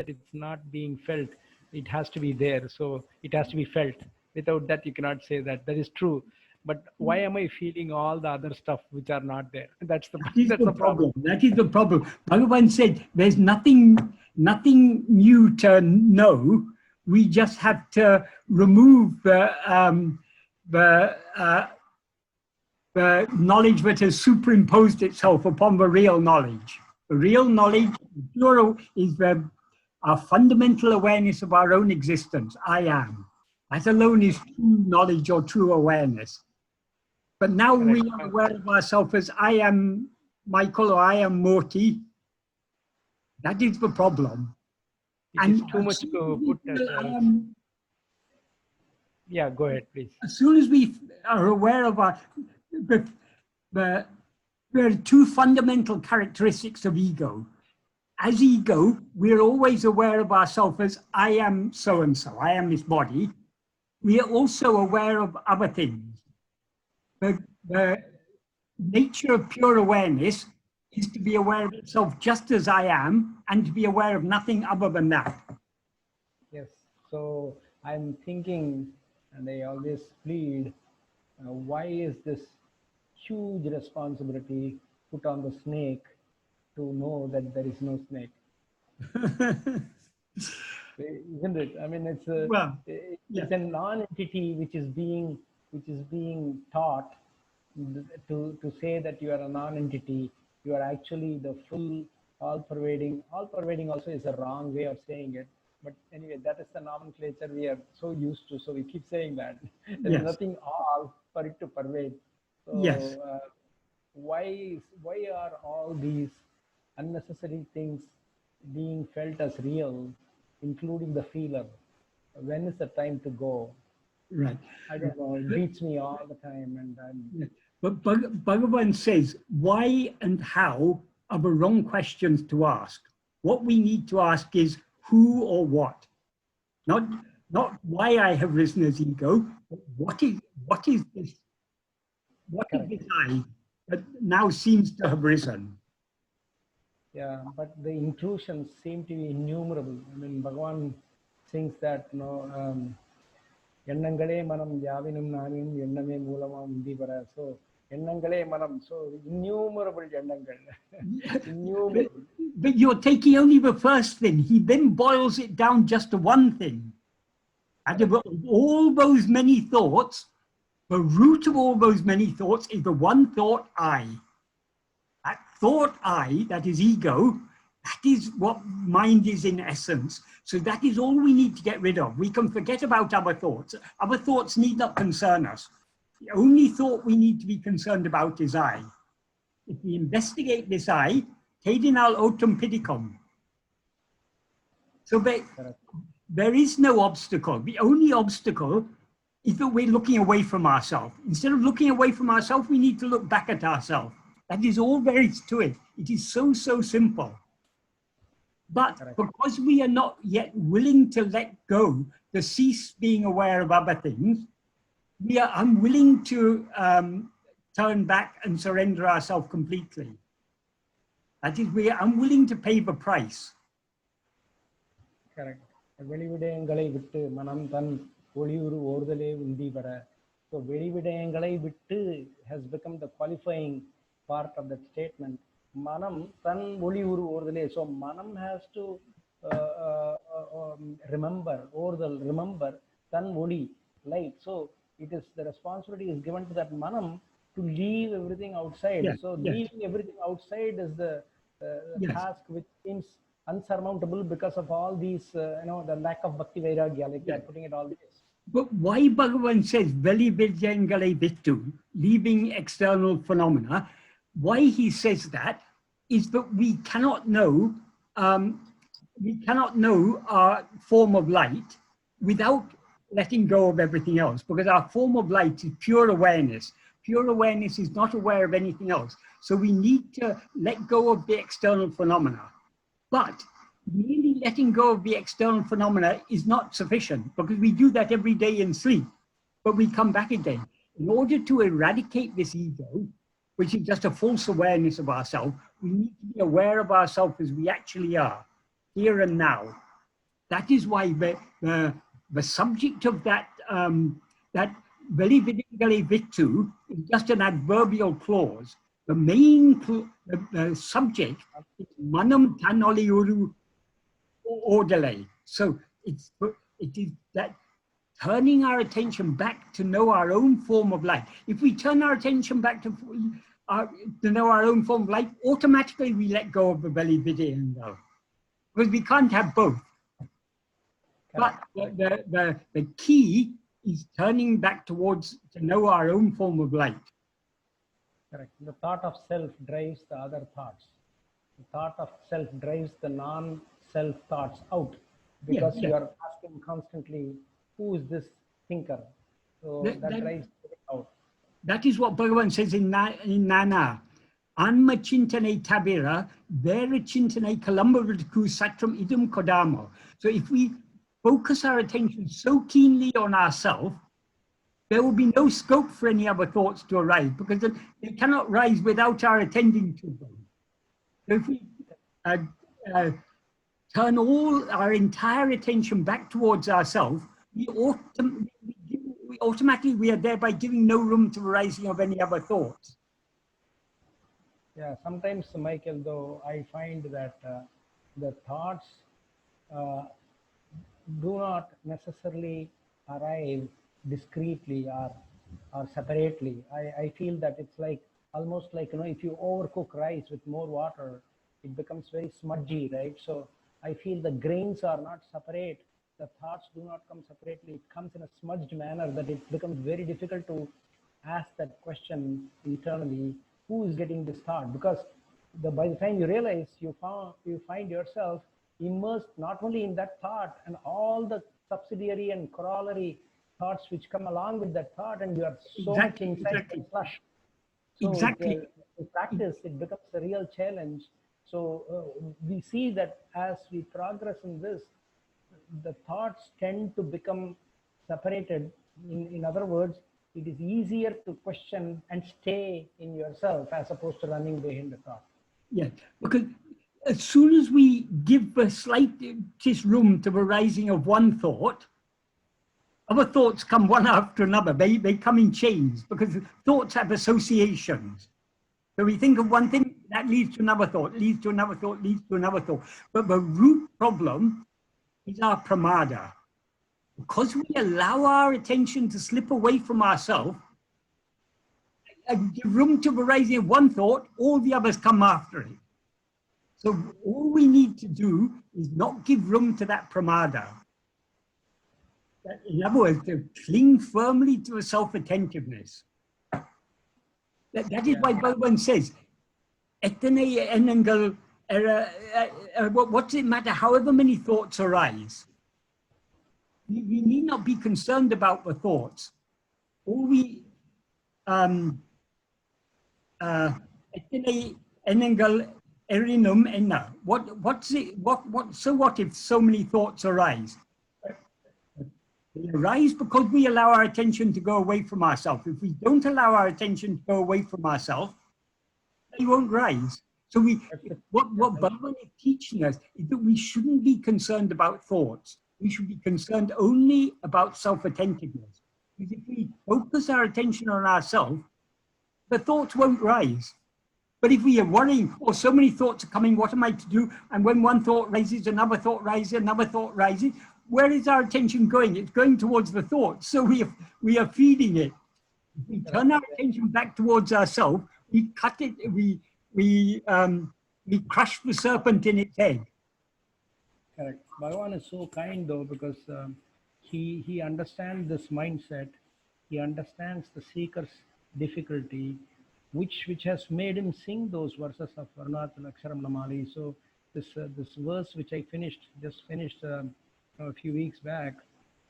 that it's not being felt, it has to be there. So it has to be felt. Without that, you cannot say that. That is true. But why am I feeling all the other stuff which are not there? That's the problem. That is the problem. Bhagavan said, there's nothing new to know. We just have to remove the knowledge that has superimposed itself upon the real knowledge. The real knowledge, pure, is our fundamental awareness of our own existence. I am. That alone is true knowledge or true awareness. But now we are aware of ourselves as I am Michael or I am Murthy. That is the problem. It is too much to put that. Yeah, go ahead, please. As soon as we are aware of there are two fundamental characteristics of ego. As ego, we're always aware of ourselves as I am so-and-so, I am this body. We are also aware of other things. The nature of pure awareness is to be aware of itself just as I am and to be aware of nothing other than that. Yes, so I'm thinking, and I always plead, why is this huge responsibility put on the snake to know that there is no snake? Isn't it? I mean, it's a non-entity which is being taught to say that you are a non-entity. You are actually the full, all-pervading. All-pervading also is a wrong way of saying it. But anyway, that is the nomenclature we are so used to. So we keep saying that. There's nothing all for it to pervade. So why are all these unnecessary things being felt as real, including the feeler? When is the time to go? Right. I don't know. It beats me all the time, and But Bhagavan says, why and how are the wrong questions to ask. What we need to ask is who or what. Not why I have risen as ego, but what is this? What is this I that now seems to have risen? Yeah, but the intrusions seem to be innumerable. I mean, Bhagavan thinks that, Yannangale manam yavinum nanum yanname moolamam undivara. So Yannangale manam, so innumerable yannangal. Innumerable. But you're taking only the first thing. He then boils it down just to one thing. Out of all those many thoughts, the root of all those many thoughts is the one thought I. That thought I, that is ego, that is what mind is in essence. So that is all we need to get rid of. We can forget about other thoughts. Other thoughts need not concern us. The only thought we need to be concerned about is I. If we investigate this I, Hedinal otum pidicum. So there is no obstacle. The only obstacle is that we're looking away from ourselves. Instead of looking away from ourselves, we need to look back at ourselves. That is all there is to it. It is so, so simple. But because we are not yet willing to let go, to cease being aware of other things, we are unwilling to turn back and surrender ourselves completely. That is, we are unwilling to pay the price. Correct. வெளிவிடயங்களை விட்டு மனம் தன் ஒளியுரு ஓர்தலே உந்தி வர. So வெளிவிடயங்களை விட்டு has become the qualifying part of that statement. Manam tan ஒளியுரு ஓர்தலே. So manam has to remember tan ஒளி, light. So it is the responsibility is given to that manam to leave everything outside. Yes, so yes. Leaving everything outside is the Yes. task which seems unsurmountable because of all these, the lack of bhakti vairagya, like Yeah. you're putting it all this. But why Bhagavan says, Veli Vidyangale Vittu, leaving external phenomena, why he says that is that we cannot know our form of light without letting go of everything else, because our form of light is pure awareness. Pure awareness is not aware of anything else. So we need to let go of the external phenomena. But merely letting go of the external phenomena is not sufficient, because we do that every day in sleep, but we come back again. In order to eradicate this ego, which is just a false awareness of ourselves, we need to be aware of ourselves as we actually are, here and now. that is why the subject of that that Velividingale Vittu is just an adverbial clause. The main the subject is manam tanoli uru ordale. So it is that turning our attention back to know our own form of life. If we turn our attention back to know our own form of life, automatically we let go of the Velividingale, because we can't have both. But the key is turning back towards to know our own form of light. Correct. The thought of self drives the other thoughts. The thought of self drives the non-self thoughts out, because you are asking constantly, who is this thinker? So that drives it out. That is what Bhagavan says in Nana. Anma chintane tabira, vera chintane kalambavritku satram idam kodamo. So if we focus our attention so keenly on ourselves, there will be no scope for any other thoughts to arise, because they cannot rise without our attending to them. So if we turn all our entire attention back towards ourselves, we automatically are thereby giving no room to the rising of any other thoughts. Yeah, sometimes, Michael, though, I find that the thoughts do not necessarily arrive discreetly or separately. I feel that it's like almost like, if you overcook rice with more water, it becomes very smudgy, right? So I feel the grains are not separate. The thoughts do not come separately. It comes in a smudged manner that it becomes very difficult to ask that question internally, who is getting this thought? Because by the time you realize, you find yourself immersed not only in that thought and all the subsidiary and corollary thoughts which come along with that thought, and you are so much inside the flush. So in practice, it becomes a real challenge. So we see that as we progress in this, the thoughts tend to become separated. In other words, it is easier to question and stay in yourself as opposed to running behind the thought. Yeah, because as soon as we give the slightest room to the rising of one thought, other thoughts come one after another. They come in chains, because thoughts have associations. So we think of one thing, that leads to another thought, leads to another thought, leads to another thought. But the root problem is our pramada. Because we allow our attention to slip away from ourselves and give room to the rising of one thought, all the others come after it. So all we need to do is not give room to that pramada. In other words, to cling firmly to a self-attentiveness. That is why Bhagavan says, what's it matter however many thoughts arise? We need not be concerned about the thoughts. All we so what if so many thoughts arise? They arise because we allow our attention to go away from ourselves. If we don't allow our attention to go away from ourselves, they won't rise. So what Bhagavan is teaching us is that we shouldn't be concerned about thoughts. We should be concerned only about self-attentiveness. Because if we focus our attention on ourselves, the thoughts won't rise. But if we are worrying, oh, so many thoughts are coming, what am I to do? And when one thought rises, another thought rises, another thought rises, where is our attention going? It's going towards the thought. So we are feeding it. If we turn our attention back towards ourselves, we cut it, we crush the serpent in its head. Correct. Bhagavan is so kind, though, because he understands this mindset. He understands the seeker's difficulty, which has made him sing those verses of Untitled Chapter. So this verse which I just finished a few weeks back,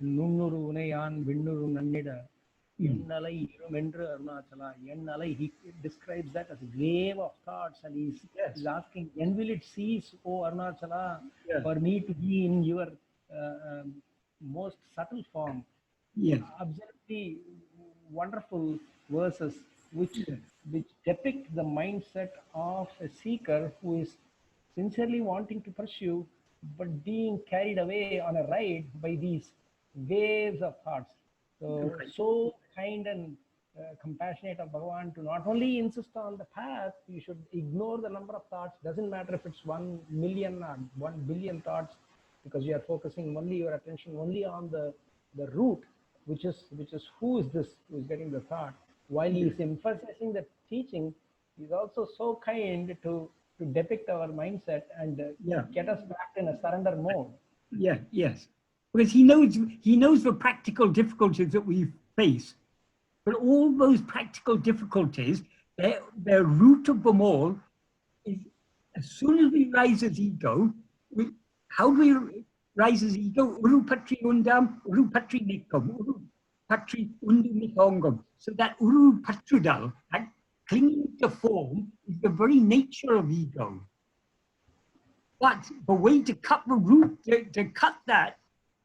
Nunnuru Unayan Vinnuru Nannida, Yennalai Irumendru Arunachala, Yennalai, he describes that as a wave of thoughts, and he's asking, when will it cease, O Arunachala, for me to be in your most subtle form? Absolutely wonderful verses which depict the mindset of a seeker who is sincerely wanting to pursue but being carried away on a ride by these waves of thoughts. So kind and compassionate of Bhagavan to not only insist on the path, you should ignore the number of thoughts. Doesn't matter if it's 1 million or 1 billion thoughts, because you are focusing only your attention only on the root, which is who is this who is getting the thought. While he is emphasizing the teaching, he is also so kind to depict our mindset and get us back in a surrender mode. Yes, because he knows the practical difficulties that we face, but all those practical difficulties, their root of them all is, as soon as we rise as ego, how do we rise as ego? Urupatri undam, urupatri nikam, urupatri undu nikongam. So that urupatrudal, that clinging to form, is the very nature of ego. But the way to cut the root, to cut that,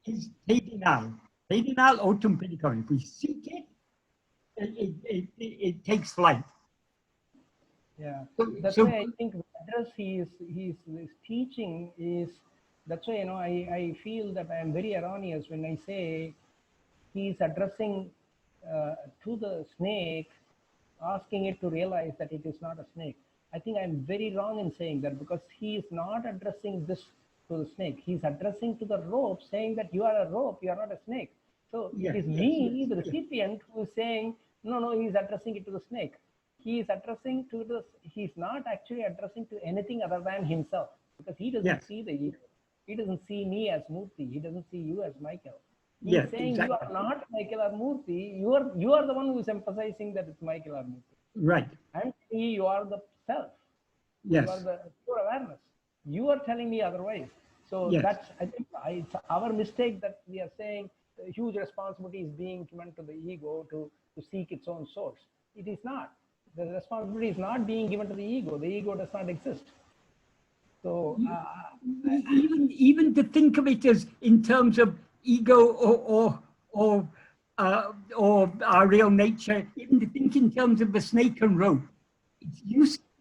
is Tedinal. Tedinal autum pedicum. If we seek it, it takes flight. Yeah, that's why I think the address his teaching is, that's why, I feel that I am very erroneous when I say he is addressing to the snake, asking it to realize that it is not a snake. I think I'm very wrong in saying that, because he is not addressing this to the snake. He's addressing to the rope, saying that you are a rope, you are not a snake. So it is the recipient, who is saying, no, he's addressing it to the snake. He is addressing to the, he's not actually addressing to anything other than himself, because he doesn't see the ego. He doesn't see me as Murthy. He doesn't see you as Michael. He's saying you are not Michael or Murthy. You are the one who is emphasizing that it's Michael or Murthy. Right. I'm saying you are the self. Yes. You are the pure awareness. You are telling me otherwise. So that's, I think, it's our mistake that we are saying the huge responsibility is being given to the ego to seek its own source. It is not. The responsibility is not being given to the ego. The ego does not exist. So even to think of it as in terms of ego or our real nature, even to think in terms of the snake and rope,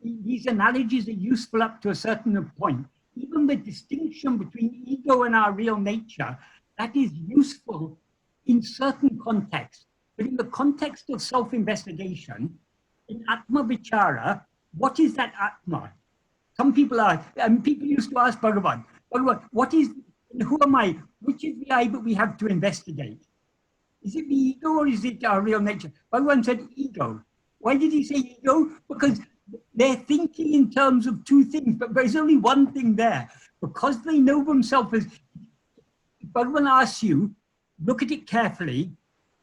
these analogies are useful up to a certain point. Even the distinction between ego and our real nature, that is useful in certain contexts. But in the context of self-investigation, in Atma-vichara, what is that Atma? Some people people used to ask Bhagavan, what is, who am I? Which is the I that we have to investigate? Is it the ego or is it our real nature? Bhagavan said ego. Why did he say ego? Because they're thinking in terms of two things, but there's only one thing there. Because they know themselves as, if Bhagavan asks you, look at it carefully,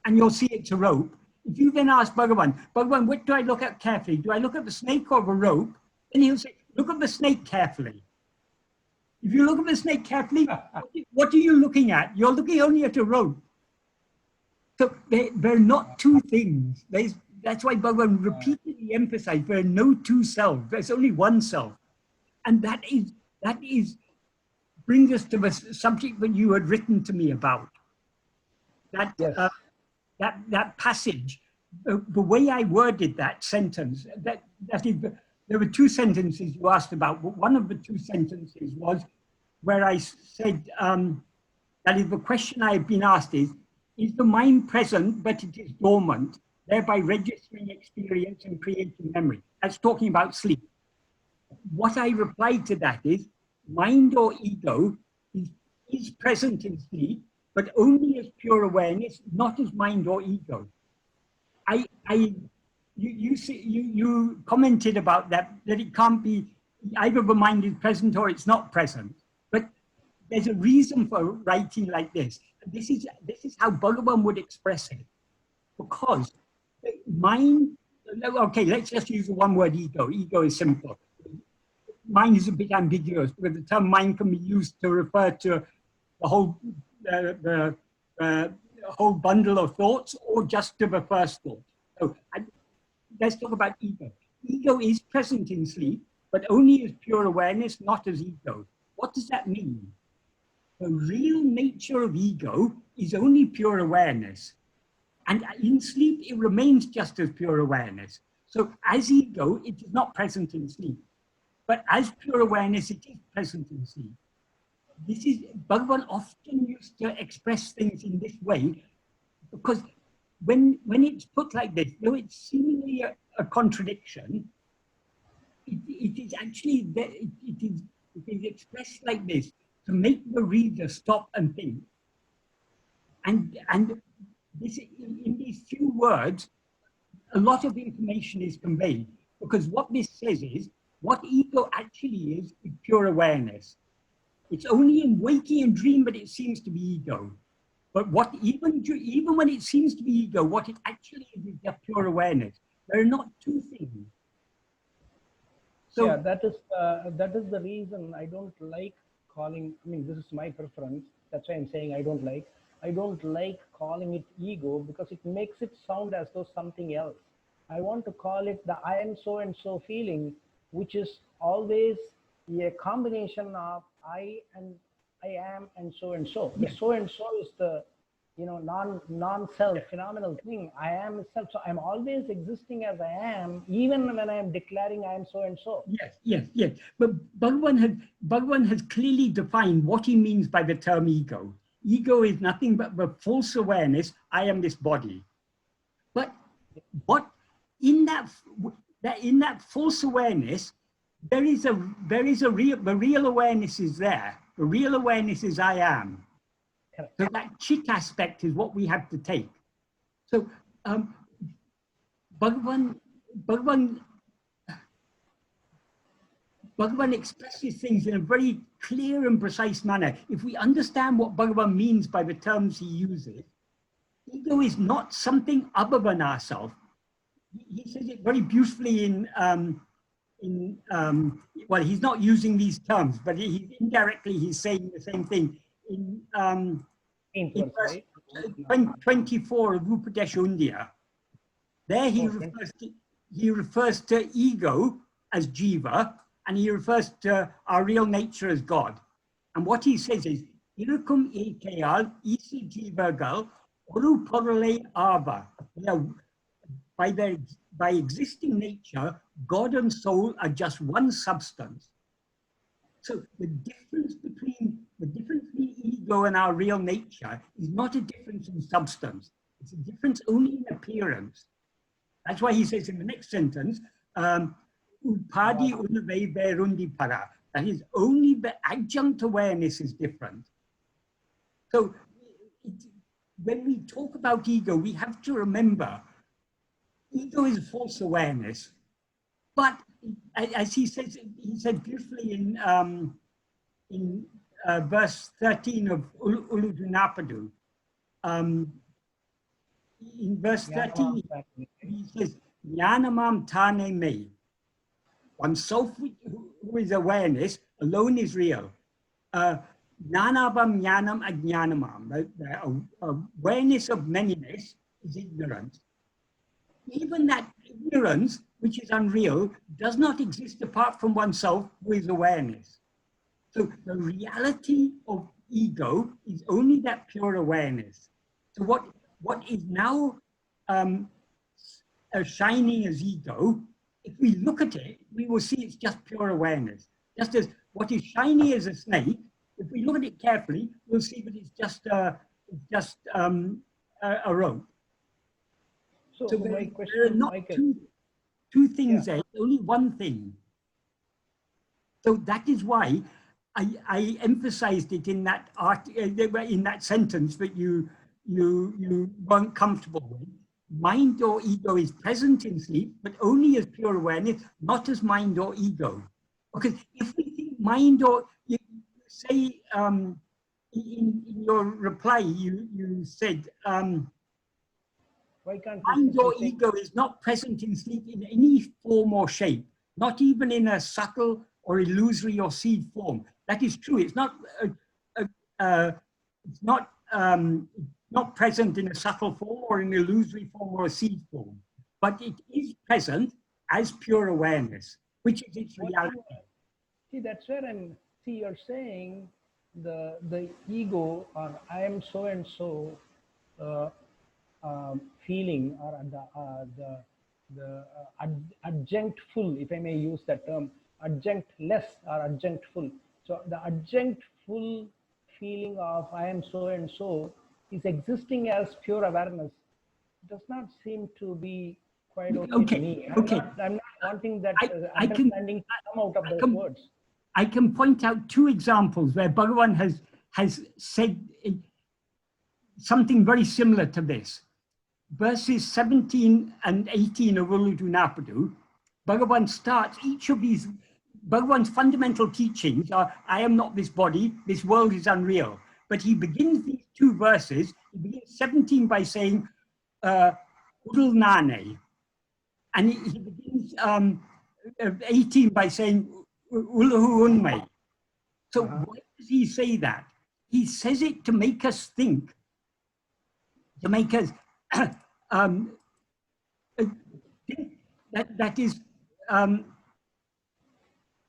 and you'll see it's a rope. If you then ask Bhagavan, what do I look at carefully? Do I look at the snake or the rope? And he'll say, look at the snake carefully. If you look at the snake carefully, what are you looking at? You're looking only at a rope. So they're not two things. That's why Bhagavan repeatedly emphasized there are no two selves. There's only one self. And that brings us to the subject that you had written to me about. That passage, the way I worded that sentence, there were two sentences you asked about, but one of the two sentences was where I said that is the question I have been asked is the mind present but it is dormant, thereby registering experience and creating memory? That's talking about sleep. What I replied to that is, mind or ego is present in sleep, but only as pure awareness, not as mind or ego. You commented about that it can't be either the mind is present or it's not present. But there's a reason for writing like this. This is how Bhagavan would express it. Because mind, okay, let's just use the one word ego. Ego is simple. Mind is a bit ambiguous because the term mind can be used to refer to the whole whole bundle of thoughts or just to the first thought. So let's talk about ego. Ego is present in sleep, but only as pure awareness, not as ego. What does that mean? The real nature of ego is only pure awareness. And in sleep, it remains just as pure awareness. So as ego, it is not present in sleep. But as pure awareness, it is present in sleep. this is, Bhagavan often used to express things in this way, because when it's put like this, though it's seemingly a contradiction, it is actually, it is expressed like this to make the reader stop and think. And this, in these few words, a lot of information is conveyed, because what this says is, what ego actually is pure awareness. It's only in waking and dream that it seems to be ego. But what even when it seems to be ego, what it actually is just pure awareness. There are not two things. So yeah, that is the reason I don't like calling. I mean, this is my preference. That's why I'm saying I don't like calling it ego, because it makes it sound as though something else. I want to call it the I am so and so feeling, which is always a combination of I and I am and so and so. The so and so is the, you know, non-self phenomenal thing. I am itself. So I'm always existing as I am, even when I am declaring I am so and so. Yes. But Bhagavan has clearly defined what he means by the term ego. Ego is nothing but the false awareness, I am this body. But what in that false awareness, the real awareness is there. The real awareness is I am. So that chit aspect is what we have to take. So Bhagavan expresses things in a very clear and precise manner. If we understand what Bhagavan means by the terms he uses, ego is not something other than ourselves. He says it very beautifully well, he's not using these terms, but indirectly he's saying the same thing in verse 24 of Upadesh Undiyā. There he refers to ego as jiva, and he refers to our real nature as God. And what he says is, Irukum ekayal isi jivagal oru porale ava. By existing nature, God and soul are just one substance. So the difference between ego and our real nature is not a difference in substance. It's a difference only in appearance. That's why he says in the next sentence, upadi unave verundi para. That is, only the adjunct awareness is different. So when we talk about ego, we have to remember ego is false awareness. But as he said beautifully in verse 13 of Uludunapadu, in verse 13, he says, Jnanamam tane me. Oneself who is awareness alone is real. Jnanabam jnanam ajnanamam. The awareness of manyness is ignorance. Even that ignorance, which is unreal, does not exist apart from oneself, who is awareness. So the reality of ego is only that pure awareness. So what is now shining as ego, if we look at it, we will see it's just pure awareness. Just as what is shiny as a snake, if we look at it carefully, we'll see that it's just a rope. So there are not two things there, only one thing. So that is why I emphasized it in that sentence that you weren't comfortable with. Mind or ego is present in sleep, but only as pure awareness, not as mind or ego. Because if we think mind or, you say in your reply, you said, why can't mind or ego is not present in sleep in any form or shape, not even in a subtle or illusory or seed form. That is true. It's not. It's not present in a subtle form or in an illusory form or a seed form, but it is present as pure awareness, which is its reality. See, that's where you're saying the ego or I am so and so feeling, or the adjunctful, if I may use that term, adjunctless or adjunctful. So the adjunct full feeling of I am so and so is existing as pure awareness does not seem to be quite okay to me. I'm not wanting that understanding to come out of those words. I can point out two examples where Bhagavan has said something very similar to this. Verses 17 and 18 of Uludu Napadu, Bhagavan starts each of these. Bhagavan's fundamental teachings are, I am not this body, this world is unreal. But he begins these two verses, he begins 17 by saying, Udul Nane. And he begins 18 by saying, Uluhu Unmai. So why does he say that? He says it to make us think, to make us that is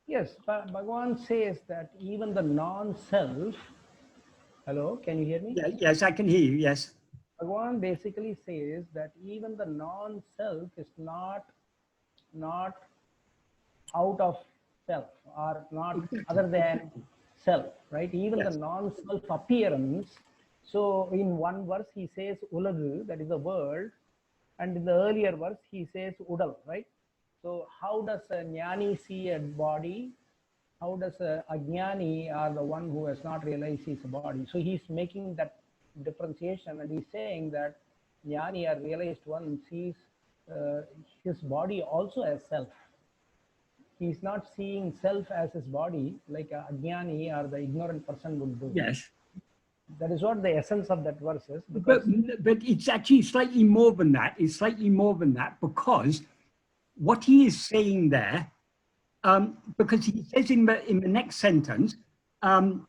yes, Bhagavan says that even the non-self, hello, can you hear me? Yeah, yes, I can hear you, yes. Bhagavan basically says that even the non-self is not out of self or not other than self, right? Even the non-self appearance. So in one verse he says Uladu, that is the world, and in the earlier verse he says Udal, right? So how does a jnani see a body? How does a ajnani, or the one who has not realized his body? So he's making that differentiation, and he's saying that jnani or realized one sees his body also as self. He's not seeing self as his body like a ajnani or the ignorant person would do. Yes. That is what the essence of that verse is. But it's actually slightly more than that. It's slightly more than that, because what he is saying there, because he says in the next sentence, for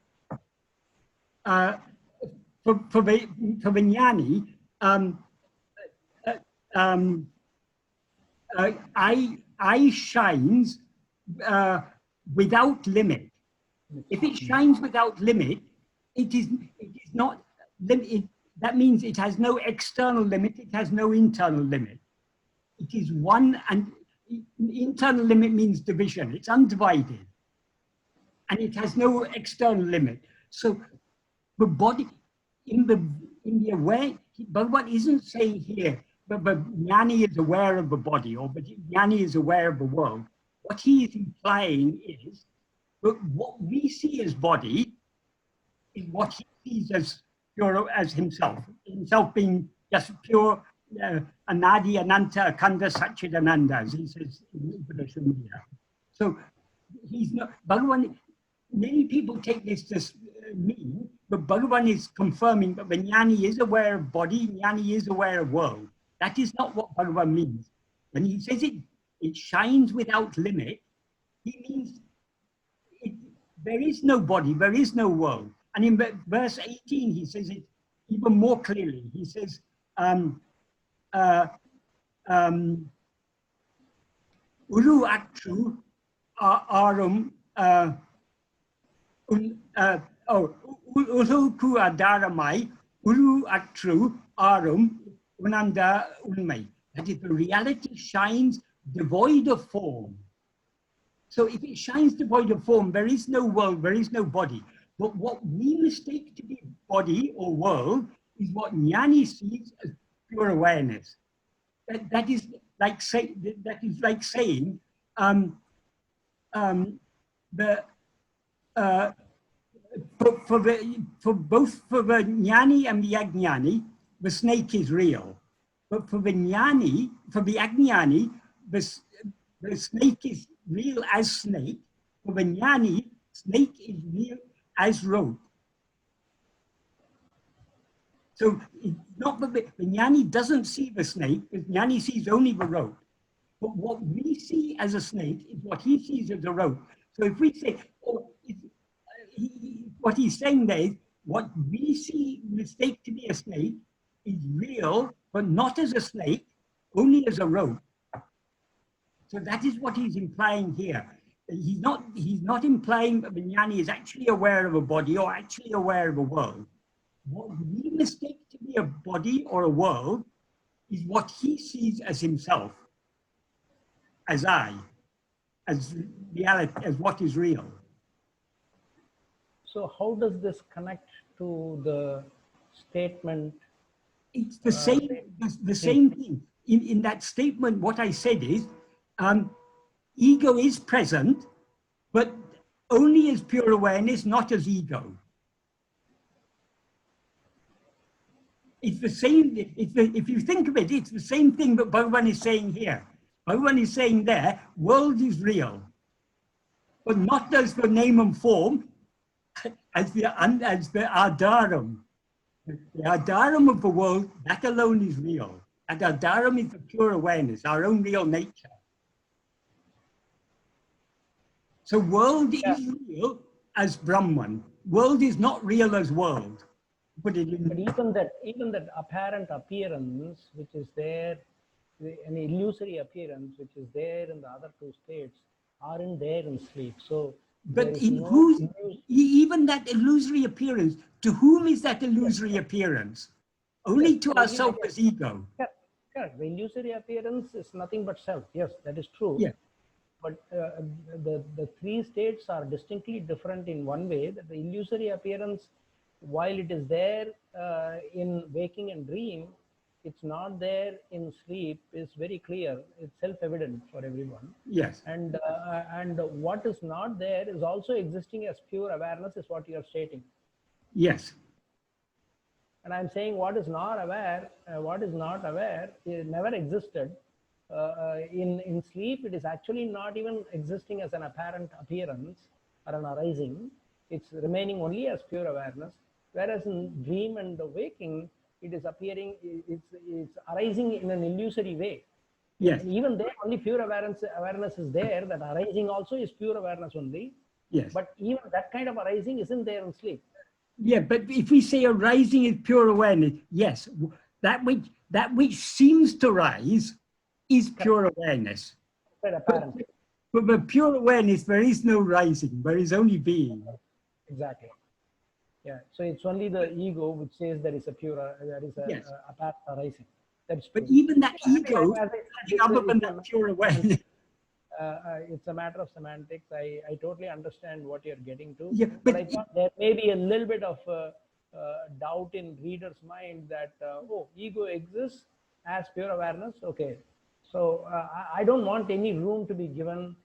the jnani, I shines without limit. If it shines without limit, it is not limited. That means it has no external limit, it has no internal limit. It is one, and internal limit means division, it's undivided. And it has no external limit. So the body, in the aware, Bhagavan isn't saying here, but jnani is aware of the body, or jnani is aware of the world. What he is implying is that what we see as body is what he sees as pure, as himself being just pure anadi, ananta, akanda, satchidananda, as he says in Upanishad. So he's not, Bhagavan, many people take this to mean, but Bhagavan is confirming that the jnani is aware of body, jnani is aware of world. That is not what Bhagavan means. When he says it shines without limit, he means there is no body, there is no world. And in verse 18, he says it even more clearly. He says, Uru actu arum Uluku adaramai, Uru actu arum unanda unmai. That is, the reality shines devoid of form. So if it shines devoid of form, there is no world, there is no body. But what we mistake to be body or world is what jnani sees as pure awareness. That is like saying for both the jnani and the ajnani, the snake is real. But for the jnani, for the ajnani, the snake is real as snake. For the jnani, snake is real as rope. So it's not that the jnani doesn't see the snake, because jnani sees only the rope. But what we see as a snake is what he sees as a rope. So if we say, what he's saying there is, what we see mistake to be a snake is real, but not as a snake, only as a rope. So that is what he's implying here. He's not implying that the jnani is actually aware of a body or actually aware of a world. What we mistake to be a body or a world is what he sees as himself, as I, as reality, as what is real. So how does this connect to the statement? It's the same thing. In that statement, what I said is, ego is present, but only as pure awareness, not as ego. It's the same, if you think of it, it's the same thing that Bhagavan is saying here. Bhagavan is saying there, world is real, but not as the name and form, as the Adharam. The Adharam of the world, that alone is real. And Adharam is the pure awareness, our own real nature. So world is real as Brahman. World is not real as world. But even that apparent appearance, which is there, an illusory appearance, which is there in the other two states, aren't there in sleep. So, but even that illusory appearance, to whom is that illusory appearance? Only to ourselves as ego. Correct. The illusory appearance is nothing but self. Yes, that is true. Yeah. But the three states are distinctly different in one way, that the illusory appearance, while it is there in waking and dream, it's not there in sleep, is very clear. It's self-evident for everyone. Yes. And what is not there is also existing as pure awareness, is what you are stating. Yes. And I'm saying what is not aware, it never existed. In sleep, it is actually not even existing as an apparent appearance or an arising. It's remaining only as pure awareness. Whereas in dream and the waking, it is appearing, it's arising in an illusory way. Yes. And even there, only pure awareness is there. That arising also is pure awareness only. Yes. But even that kind of arising isn't there in sleep. Yeah, but if we say arising is pure awareness, yes, that which seems to rise is pure awareness. But the pure awareness, there is no rising, there is only being. Exactly. Yeah. So it's only the ego which says there is a pure, Yes. apparent arising. That's but true. Even that ego, other than that pure awareness. It's a matter of semantics. I totally understand what you're getting to. Yeah, but I thought there may be a little bit of doubt in reader's mind that, oh, ego exists as pure awareness. Okay. So I don't want any room to be given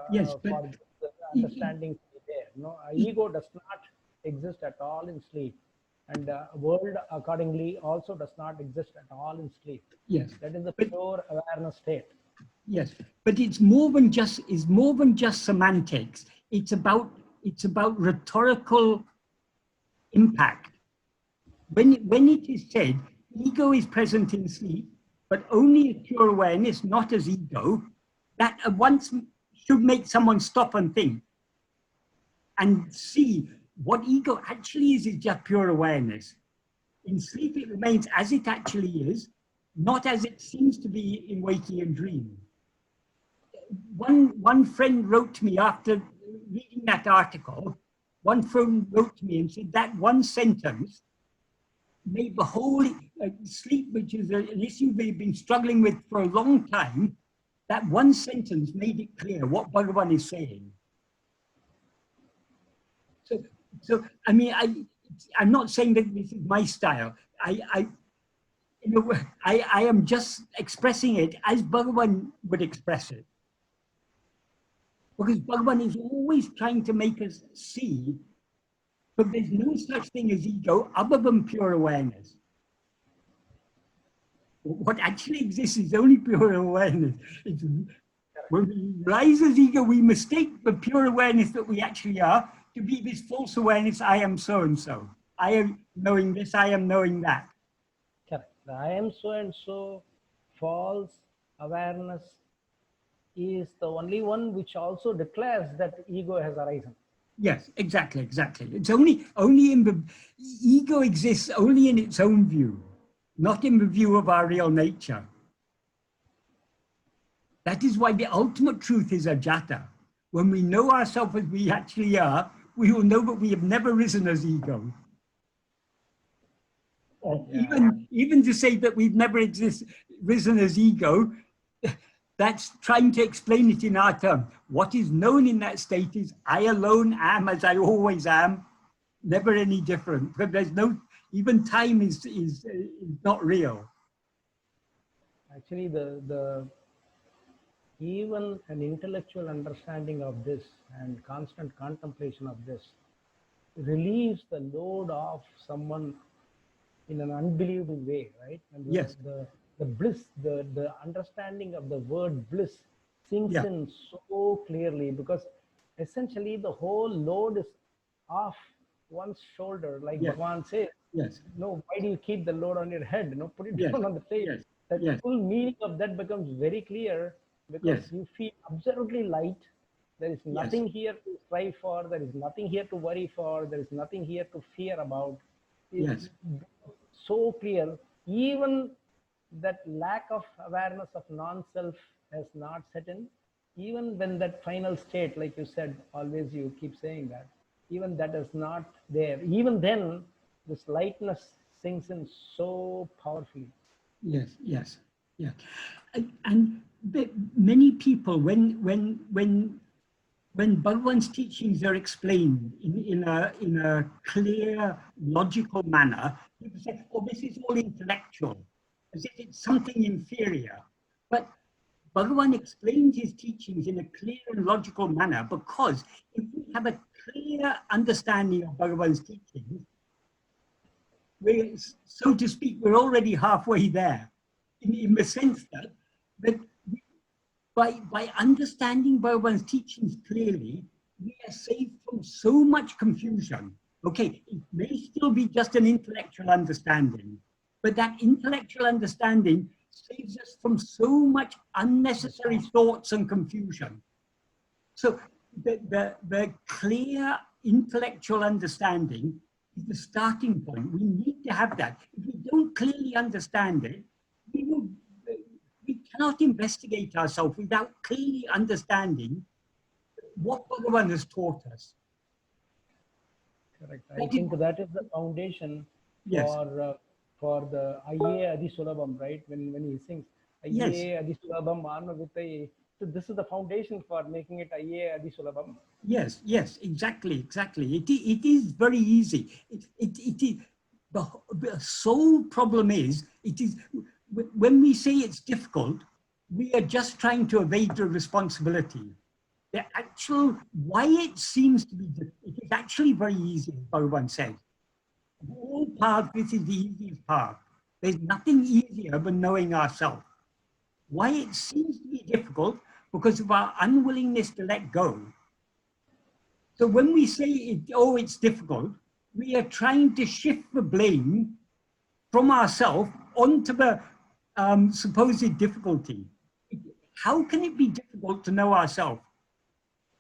Yes, for the understanding to be there. No, ego does not exist at all in sleep. And world accordingly also does not exist at all in sleep. Yes. That is the pure awareness state. Yes, but it's more than just semantics. It's about rhetorical impact. When it is said ego is present in sleep, but only as pure awareness, not as ego, that at once should make someone stop and think and see what ego actually is just pure awareness. In sleep, it remains as it actually is, not as it seems to be in waking and dream. One friend wrote to me after reading that article, one friend wrote to me and said that one sentence made the whole sleep, which is an issue they've been struggling with for a long time, that one sentence made it clear what Bhagavan is saying. So I mean, I'm not saying that this is my style. I am just expressing it as Bhagavan would express it. Because Bhagavan is always trying to make us see that there's no such thing as ego other than pure awareness. What actually exists is only pure awareness. When we rise as ego, we mistake the pure awareness that we actually are to be this false awareness, I am so-and-so. I am knowing this, I am knowing that. Correct. The I am so-and-so false awareness is the only one which also declares that ego has arisen. Yes, exactly. It's only in the ego exists only in its own view, not in the view of our real nature. That is why the ultimate truth is ajata. When we know ourselves as we actually are, we will know that we have never risen as ego. Even to say that we've never risen as ego, that's trying to explain it in our terms. What is known in that state is I alone am as I always am, never any different. But there's no, even time is not real. Actually, even an intellectual understanding of this and constant contemplation of this relieves the load of someone in an unbelievable way, right? And Yes. The bliss, the understanding of the word bliss sinks in so clearly, because essentially the whole load is off one's shoulder, like Bhagavan says. Yes. No, why do you keep the load on your head? No, put it down on the plate. Yes. That full meaning of that becomes very clear, because you feel absolutely light. There is nothing here to strive for. There is nothing here to worry for. There is nothing here to fear about. It's so clear. Even that lack of awareness of non-self has not set in. Even when that final state, like you said, always you keep saying that, even that is not there. Even then, this lightness sinks in so powerfully. Yes, yes, yeah. And many people, when Bhagavan's teachings are explained in a clear, logical manner, people say, oh, this is all intellectual, as if it's something inferior. But Bhagavan explains his teachings in a clear and logical manner, because if we have a clear understanding of Bhagavan's teachings, we're, so to speak, we're already halfway there, in the sense that by understanding Bhagavan's teachings clearly, we are saved from so much confusion. Okay, it may still be just an intellectual understanding, but that intellectual understanding saves us from so much unnecessary thoughts and confusion. So the clear intellectual understanding is the starting point. We need to have that. If we don't clearly understand it, we cannot investigate ourselves without clearly understanding what Bhagavan has taught us. Correct. I think that is the foundation for the Aye Adi Sulabham, right? When he sings Aye Adi Sulabham Anma Vittai. So this is the foundation for making it Aye Adi Sulabham. Yes, yes, exactly, exactly. It is very easy. It is the sole problem is, it is when we say it's difficult, we are just trying to evade the responsibility. The actual, why it seems to be, it is actually very easy, as Bhagavan said. Of all paths, this is the easiest path. There's nothing easier than knowing ourselves. Why it seems to be difficult? Because of our unwillingness to let go. So when we say, oh, it's difficult, we are trying to shift the blame from ourselves onto the supposed difficulty. How can it be difficult to know ourselves?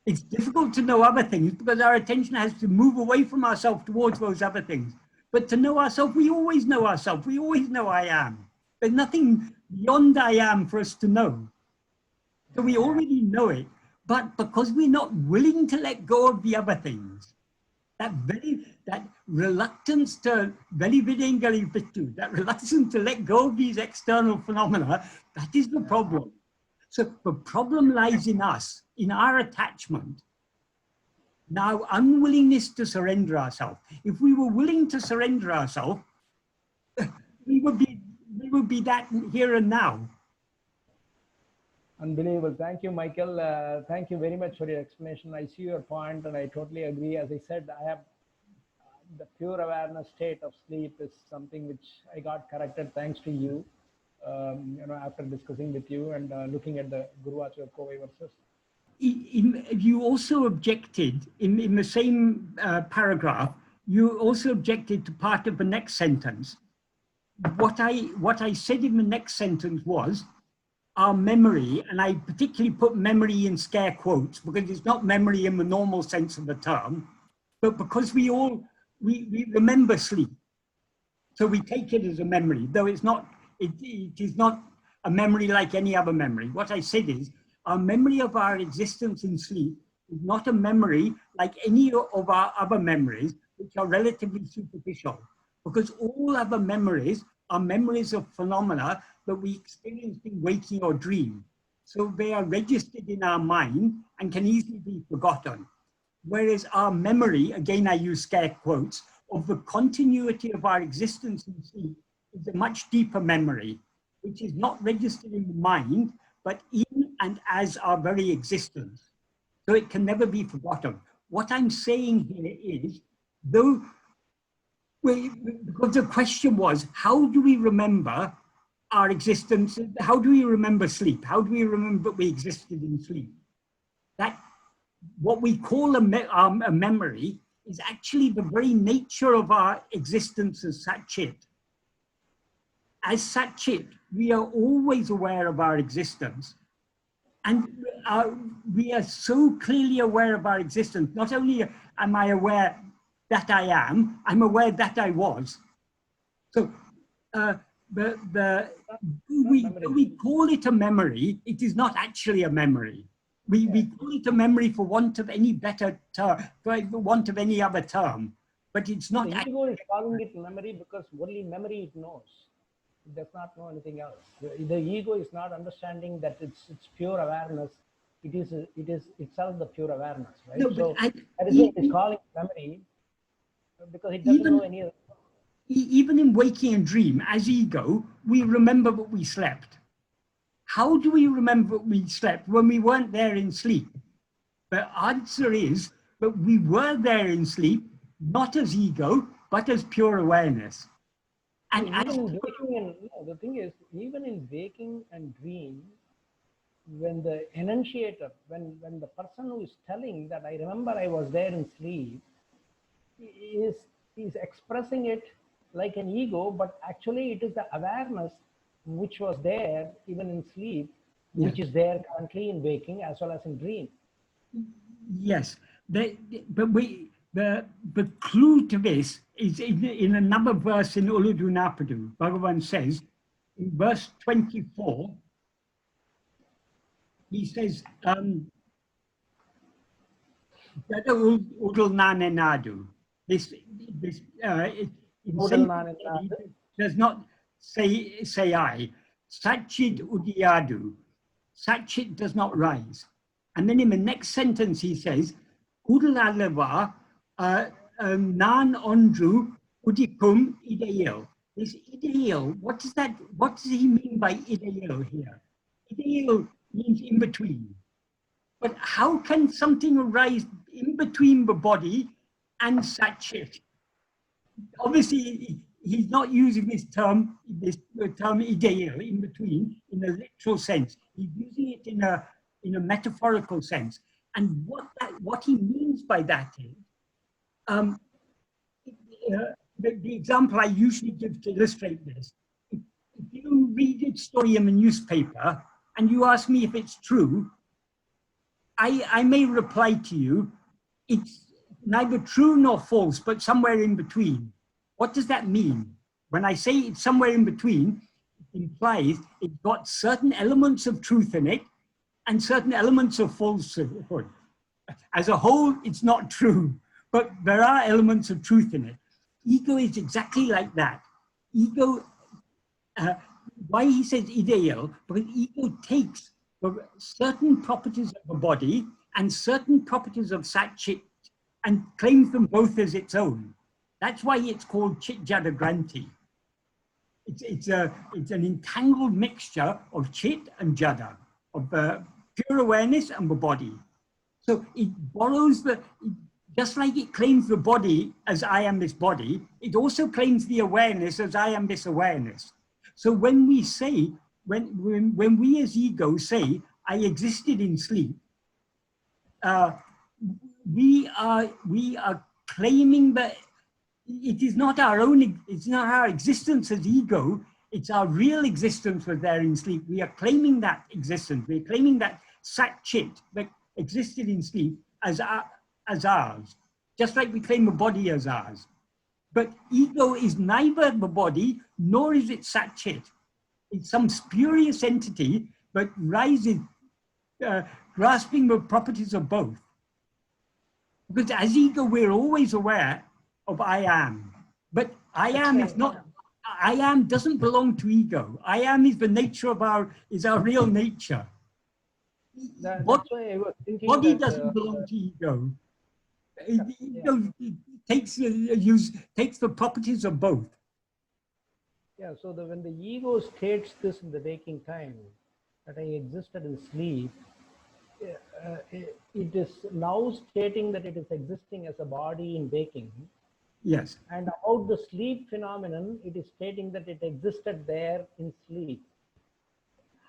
It's difficult to know other things because our attention has to move away from ourselves towards those other things. But to know ourselves, we always know ourselves. We always know I am. There's nothing beyond I am for us to know. So we already know it. But because we're not willing to let go of the other things, that reluctance to that reluctance to let go of these external phenomena, that is the problem. So the problem lies in us, in our attachment. Now, unwillingness to surrender ourselves. If we were willing to surrender ourselves, we would be that here and now. Unbelievable. Thank you, Michael. Thank you very much for your explanation. I see your point, and I totally agree. As I said, I have the pure awareness state of sleep is something which I got corrected thanks to you. After discussing with you and looking at the Guru Acharya co-verses. You also objected in the same paragraph. You also objected to part of the next sentence. What I said in the next sentence was, our memory, and I particularly put memory in scare quotes because it's not memory in the normal sense of the term, but because we remember sleep, so we take it as a memory, though it's not. It is not a memory like any other memory. What I said is, our memory of our existence in sleep is not a memory like any of our other memories, which are relatively superficial, because all other memories are memories of phenomena that we experience in waking or dream. So they are registered in our mind and can easily be forgotten. Whereas our memory, again I use scare quotes, of the continuity of our existence in sleep is a much deeper memory, which is not registered in the mind, but in and as our very existence. So it can never be forgotten. What I'm saying here is, though, because the question was, how do we remember our existence? How do we remember sleep? How do we remember that we existed in sleep? That what we call a memory is actually the very nature of our existence as Satchit. As Satchit, we are always aware of our existence. And we are so clearly aware of our existence. Not only am I aware that I am, I'm aware that I was. So we call it a memory, it is not actually a memory. We call it a memory for want of any better term, for want of any other term, but it's not. The ego is calling it memory because only memory it knows. It does not know anything else. The ego is not understanding that it's pure awareness. It is itself the pure awareness, right? No, so that is why it is calling memory, because it doesn't know any other. Even in waking and dream, as ego, we remember that we slept. How do we remember we slept when we weren't there in sleep? The answer is that we were there in sleep, not as ego, but as pure awareness. And the thing is, even in waking and dream, when the enunciator, when the person who is telling that I remember I was there in sleep, is expressing it like an ego, but actually it is the awareness which was there even in sleep, which is there currently in waking as well as in dream. Yes, but the clue to this is in another verse in Uludu Napadu. Bhagavan says, in verse 24, he says, Udal Nane Nadu. This does not say I. Satchit Udiyadu. Satchit does not rise. And then in the next sentence he says, Udalalava Nan Ondru Udikum Ideal. This ideal, what does he mean by ideal here? Ideal means in between. But how can something arise in between the body and Satchit? Obviously, he's not using this term ideal, in between, in a literal sense. He's using it in a metaphorical sense. And what he means by that is, the example I usually give to illustrate this, if you read a story in the newspaper and you ask me if it's true, I may reply to you, it's neither true nor false, but somewhere in between. What does that mean? When I say it's somewhere in between, it implies it's got certain elements of truth in it and certain elements of falsehood. As a whole, it's not true, but there are elements of truth in it. Ego is exactly like that. Ego, why he says ideal, because ego takes certain properties of the body and certain properties of Satchit and claims them both as its own. That's why it's called Chit Jada Granti. It's an entangled mixture of Chit and Jada, of pure awareness and the body. So it borrows just like it claims the body as I am this body, it also claims the awareness as I am this awareness. So when we say, when we as ego say, I existed in sleep, we are claiming that it is not our own, it's not our existence as ego, it's our real existence was there in sleep. We are claiming that existence, we're claiming that Satchit that existed in sleep as ours, just like we claim the body as ours. But ego is neither the body, nor is it Satchit. It's some spurious entity that rises, grasping the properties of both. Because as ego, we're always aware of I am. But I am is not, I am doesn't belong to ego. I am is the nature of our real nature. That's why I was thinking body that, doesn't belong to ego. Ego takes the properties of both. Yeah, so when the ego states this in the waking time, that I existed in sleep, it is now stating that it is existing as a body in waking. Yes. And about the sleep phenomenon, it is stating that it existed there in sleep.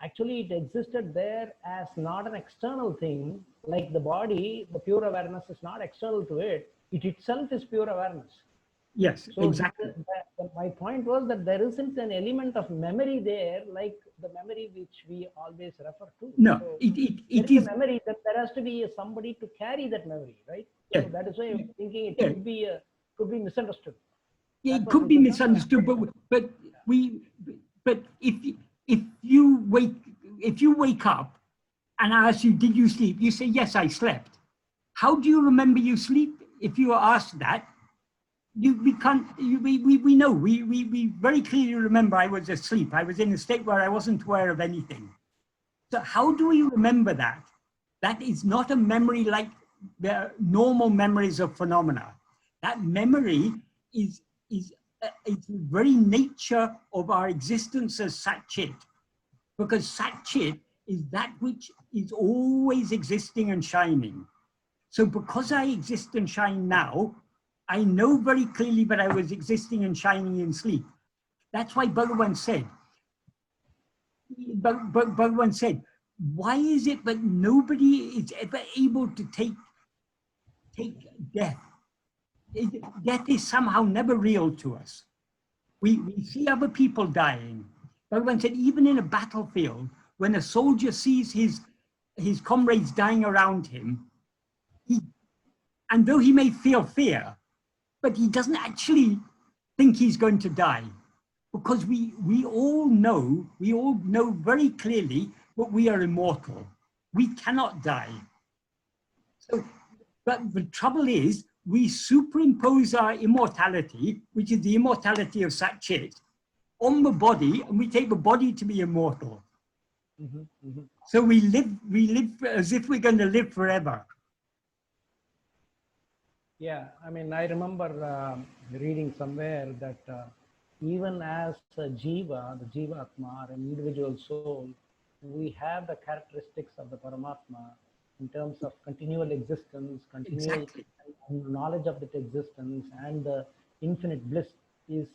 Actually, it existed there as not an external thing, like the body, the pure awareness is not external to it. It itself is pure awareness. Yes, So exactly. my point was that there isn't an element of memory there, like the memory which we always refer to. No, so it is is a memory, that there has to be somebody to carry that memory, right? Yeah. So that is why I was thinking it Yeah. could be misunderstood. It could be misunderstood, but if you wake up and I ask you, did you sleep? You say, yes, I slept. How do you remember you sleep? If you are asked that, we know, we very clearly remember I was asleep. I was in a state where I wasn't aware of anything. So how do we remember that? That is not a memory like the normal memories of phenomena. That memory is the very nature of our existence as Sat-Chit, because Sat-Chit is that which is always existing and shining. So because I exist and shine now, I know very clearly that I was existing and shining in sleep. That's why Bhagavan said, why is it that nobody is ever able to take death? Death is somehow never real to us. We see other people dying. Bhagavan said, even in a battlefield, when a soldier sees his comrades dying around him, and though he may feel fear, but he doesn't actually think he's going to die, because we all know very clearly that we are immortal. We cannot die. So, but the trouble is, we superimpose our immortality, which is the immortality of Sat-Chit, on the body, and we take the body to be immortal. So we live as if we're going to live forever. Yeah, I mean, I remember reading somewhere that even as a jiva, the jiva atma, or an individual soul, we have the characteristics of the Paramatma in terms of continual existence, continual knowledge of that existence, and the infinite bliss is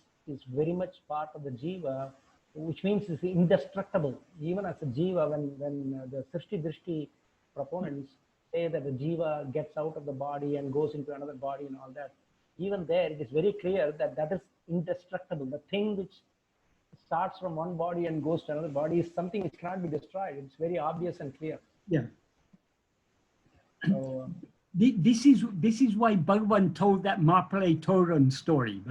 very much part of the jiva, which means it's indestructible. Even as a jiva, when the Srishti Drishti proponents say that the jiva gets out of the body and goes into another body and all that, even there it is very clear that that is indestructible. The thing which starts from one body and goes to another body is something which cannot be destroyed. It's very obvious and clear. Yeah. So, this is why Bhagavan told that Marpale Toran story,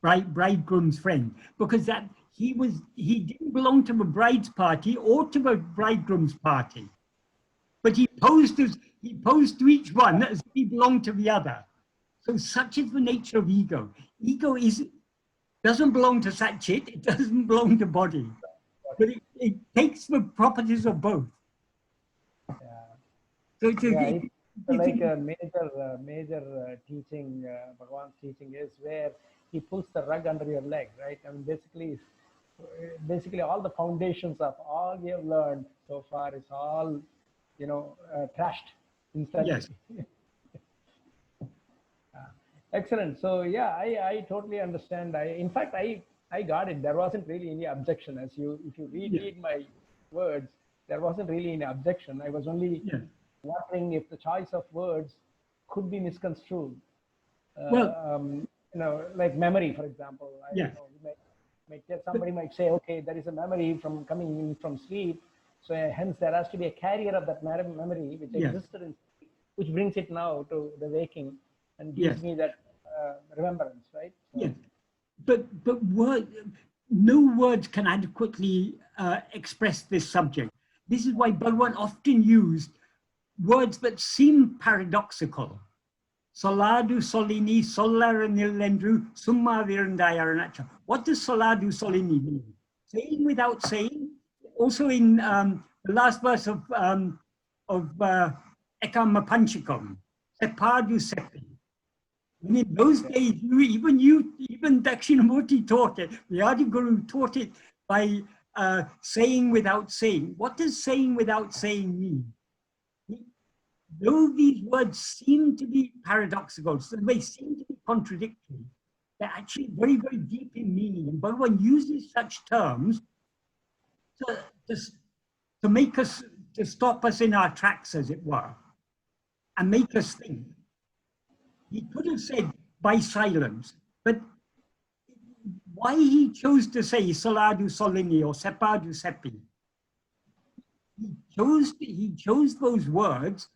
bridegroom's friend, because that he didn't belong to the bride's party or to the bridegroom's party, but he posed to each one as if he belonged to the other. So such is the nature of ego. Ego doesn't belong to Sat-Chit, it doesn't belong to body, but it takes the properties of both. So it's like a major teaching, Bhagavan's teaching is where he pulls the rug under your leg, right? I mean, basically all the foundations of all we have learned so far is all, trashed instantly. Yes. Excellent. So yeah, I totally understand. In fact, I got it. There wasn't really any objection. If you read my words, there wasn't really any objection. I was only wondering if the choice of words could be misconstrued. Like memory, for example. Somebody might say, okay, there is a memory from coming in from sleep, so hence there has to be a carrier of that memory which existed in sleep, which brings it now to the waking and gives me that remembrance, right? So, yes, but no words can adequately express this subject. This is why Bhagavan often used words that seem paradoxical. Soladu solini solaranilendru summa virandayaranacha. What does soladu solini mean? Saying without saying. Also in the last verse of Ekama Panchakam, Sepadu Sepi. And in those days, even Dakshinamurti taught it. The Adi Guru taught it by saying without saying. What does saying without saying mean? Though these words seem to be paradoxical, so they seem to be contradictory, they're actually very, very deep in meaning. And Bhagavan uses such terms to make us, to stop us in our tracks, as it were, and make us think. He could have said by silence, but why he chose to say Saladu Solini or Sepadu Sepi? He chose those words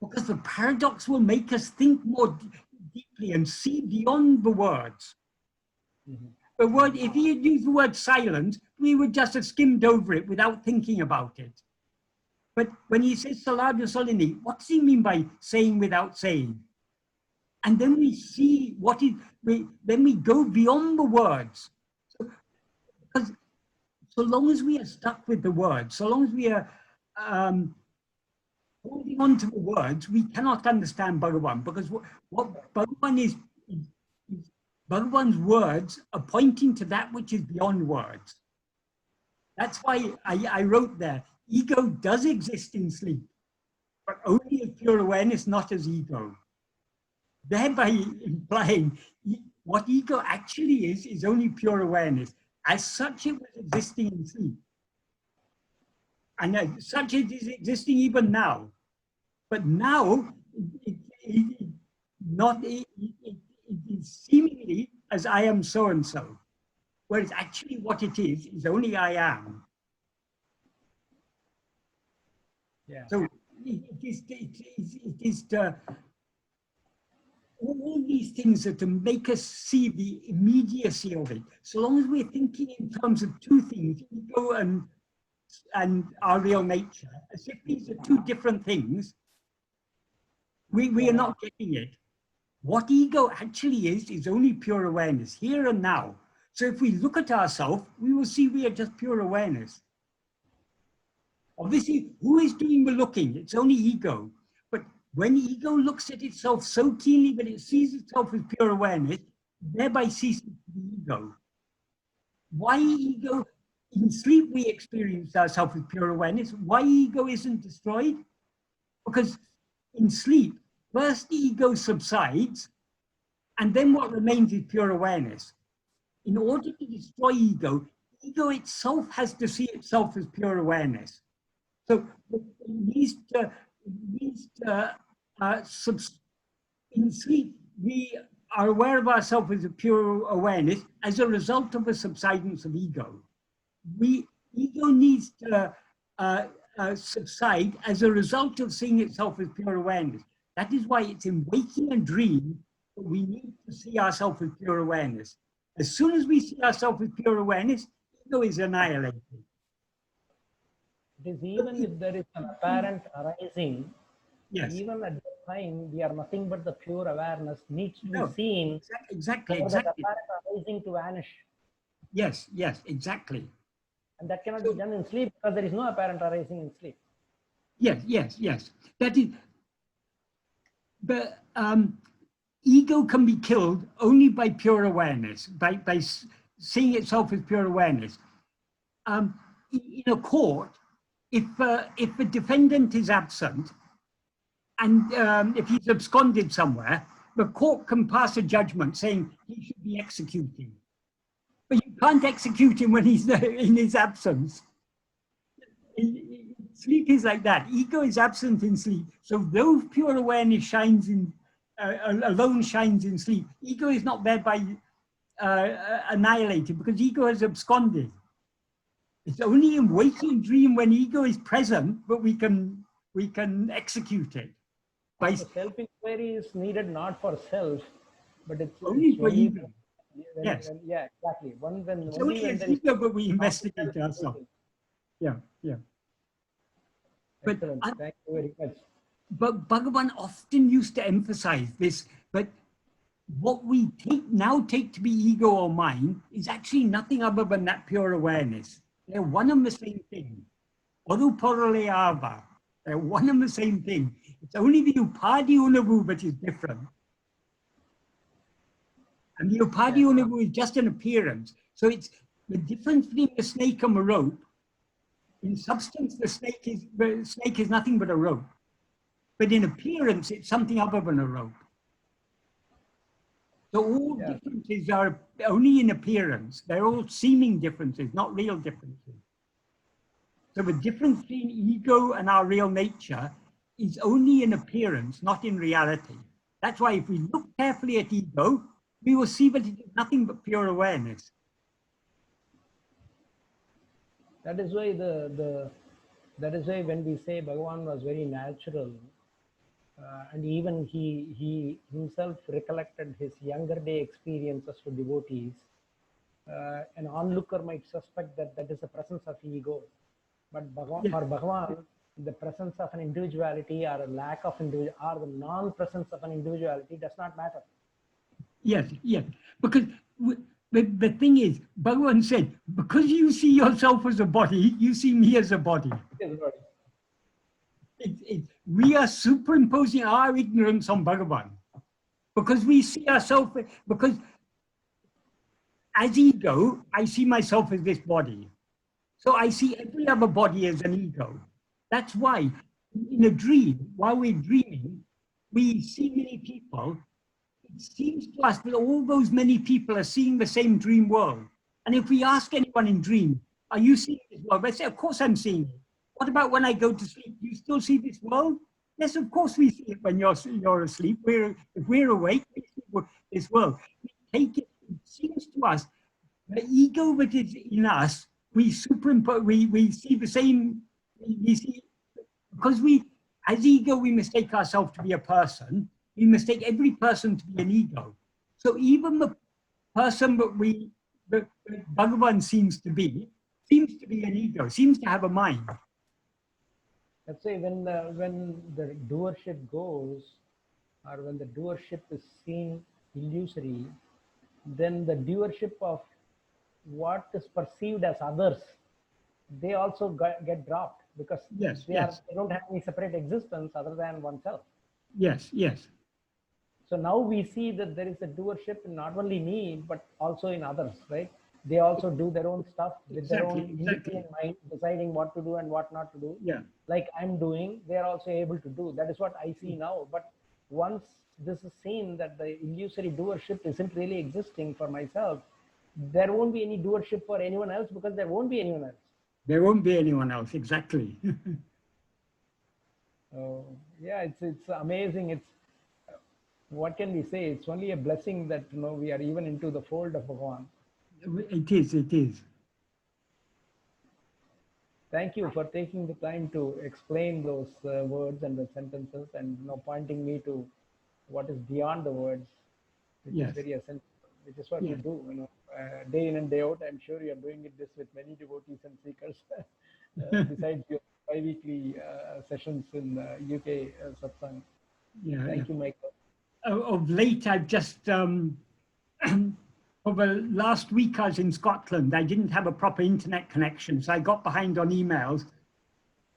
because the paradox will make us think more deeply and see beyond the words. Mm-hmm. The word, if he had used the word silent, we would just have skimmed over it without thinking about it. But when he says Saladu Solini, what does he mean by saying without saying? And then we see then we go beyond the words. So, because so long as we are stuck with the words, so long as we are holding on to the words, we cannot understand Bhagavan, because what Bhagavan is Bhagavan's words are pointing to that which is beyond words. That's why I wrote there, ego does exist in sleep, but only as pure awareness, not as ego. Thereby implying what ego actually is only pure awareness. As such, it was existing in sleep. And as such, it is existing even now. But now, it is seemingly as I am so-and-so. Whereas actually what it is only I am. Yeah. So it is all these things are to make us see the immediacy of it. So long as we're thinking in terms of two things, ego and our real nature, as if these are two different things, we are not getting it. What ego actually is only pure awareness, here and now. So if we look at ourselves, we will see we are just pure awareness. Obviously, who is doing the looking? It's only ego. But when ego looks at itself so keenly that it sees itself as pure awareness, thereby ceases to be ego. Why ego? In sleep, we experience ourselves as pure awareness. Why ego isn't destroyed? Because in sleep, first the ego subsides, and then what remains is pure awareness. In order to destroy ego, ego itself has to see itself as pure awareness. So it needs to in sleep, we are aware of ourselves as a pure awareness as a result of a subsidence of ego. Ego needs to subside as a result of seeing itself as pure awareness. That is why it's in waking and dream that we need to see ourselves as pure awareness. As soon as we see ourselves as pure awareness, ego is annihilated. It is even if there is an apparent arising, yes, even at the time we are nothing but the pure awareness needs to be seen. Exactly. For that apparent arising to vanish. Yes, exactly. And that cannot be done in sleep because there is no apparent arising in sleep. Yes. That is, but ego can be killed only by pure awareness, by seeing itself as pure awareness. In a court, if the defendant is absent and if he's absconded somewhere, the court can pass a judgment saying he should be executed. But you can't execute him when he's in his absence. Sleep is like that. Ego is absent in sleep. So though pure awareness shines in, alone shines in sleep, ego is not thereby annihilated because ego has absconded. It's only in waking dream when ego is present, but we can execute it. By self-inquiry is needed not for self, but it's only for ego. Yes. Yeah, exactly. It's only as ego, but we investigate ourselves. Yeah. But thank you very much. But Bhagavan often used to emphasize this, but what we now take to be ego or mind is actually nothing other than that pure awareness. They're one and the same thing. Oru porole ava. They're one and the same thing. It's only the upadi unavu that is different. And the upadi unavu is just an appearance. So it's the difference between the snake and the rope. In substance, the snake is nothing but a rope. But in appearance, it's something other than a rope. So all differences are only in appearance. They're all seeming differences, not real differences. So the difference between ego and our real nature is only in appearance, not in reality. That's why if we look carefully at ego, we will see that it is nothing but pure awareness. That is why that is why when we say Bhagavan was very natural, and even he himself recollected his younger day experiences to devotees, an onlooker might suspect that that is the presence of ego. But for Bhagavan, the presence of an individuality or a lack of individuality or the non-presence of an individuality does not matter. Yes, yes. Because the thing is, Bhagavan said, because you see yourself as a body, you see me as a body. We are superimposing our ignorance on Bhagavan. Because we see ourselves, because as ego, I see myself as this body. So I see every other body as an ego. That's why in a dream, while we're dreaming, we see many people. It seems to us that all those many people are seeing the same dream world. And if we ask anyone in dream, are you seeing this world? They say, of course I'm seeing it. What about when I go to sleep? Do you still see this world? Yes, of course we see it when you're asleep. If we're awake, we see this world. We take it. It seems to us, the ego that is in us, we superimpose, we see the same, we see, because as ego, we mistake ourselves to be a person. We mistake every person to be an ego. So even the person that Bhagavan seems to be an ego, seems to have a mind. Let's say when the doership goes, or when the doership is seen illusory, then the doership of what is perceived as others, they also get dropped, because they don't have any separate existence other than oneself. Yes, yes. So now we see that there is a doership in not only me, but also in others, right? They also do their own stuff with their own independent mind, deciding what to do and what not to do. Yeah. Like I'm doing, they are also able to do. That is what I see now. But once this is seen that the illusory doership isn't really existing for myself, there won't be any doership for anyone else, because there won't be anyone else. There won't be anyone else, exactly. So yeah, it's amazing. It's, what can we say? It's only a blessing that we are even into the fold of Bhagavan. It is, it is. Thank you for taking the time to explain those words and the sentences, and pointing me to what is beyond the words, which is very essential, which is what you do, day in and day out. I'm sure you're doing this with many devotees and seekers, besides your bi-weekly sessions in UK satsang. Thank you, Michael. Of late, I've just, over last week I was in Scotland. I didn't have a proper internet connection, so I got behind on emails.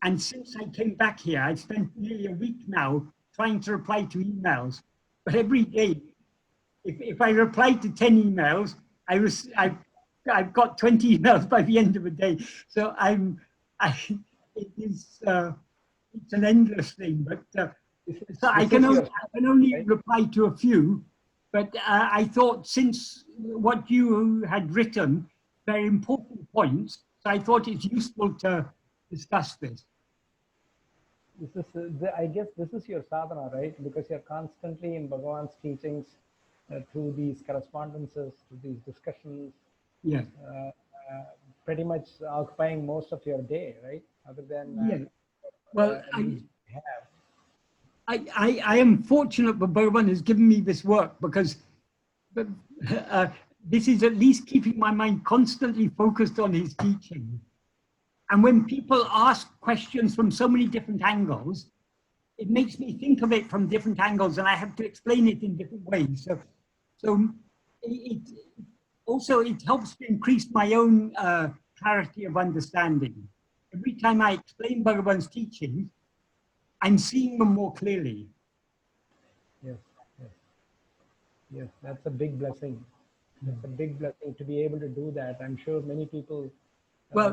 And since I came back here, I spent nearly a week now trying to reply to emails. But every day, if I reply to 10 emails, I've got 20 emails by the end of the day. So it's an endless thing. But so I can only reply to a few. But I thought, since what you had written, very important points, so I thought it's useful to discuss this. This is, I guess this is your sadhana, right? Because you're constantly in Bhagavan's teachings, through these correspondences, through these discussions. Yes. Pretty much occupying most of your day, right? Other than well, I am fortunate that Bhagavan has given me this work, because this is at least keeping my mind constantly focused on his teaching. And when people ask questions from so many different angles, it makes me think of it from different angles, and I have to explain it in different ways. So it also, it helps to increase my own clarity of understanding. Every time I explain Bhagavan's teachings, I'm seeing them more clearly. Yes, yes, yes. That's a big blessing. That's a big blessing to be able to do that. I'm sure many people, Well,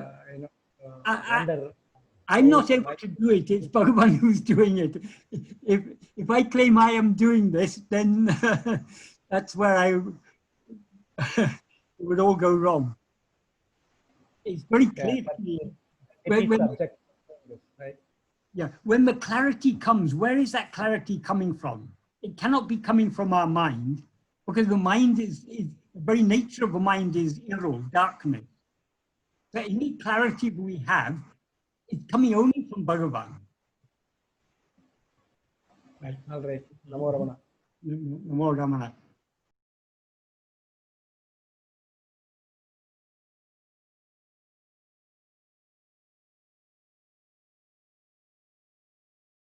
wonder. I'm not able to do it. It's Bhagavan who's doing it. If I claim I am doing this, then that's where it would all go wrong. It's very clear to me. Right? Yeah, when the clarity comes, where is that clarity coming from? It cannot be coming from our mind, because the mind is the very nature of the mind is evil, darkness. So any clarity we have is coming only from Bhagavan. Right. All right. Namo Ramana. Namo Ramana.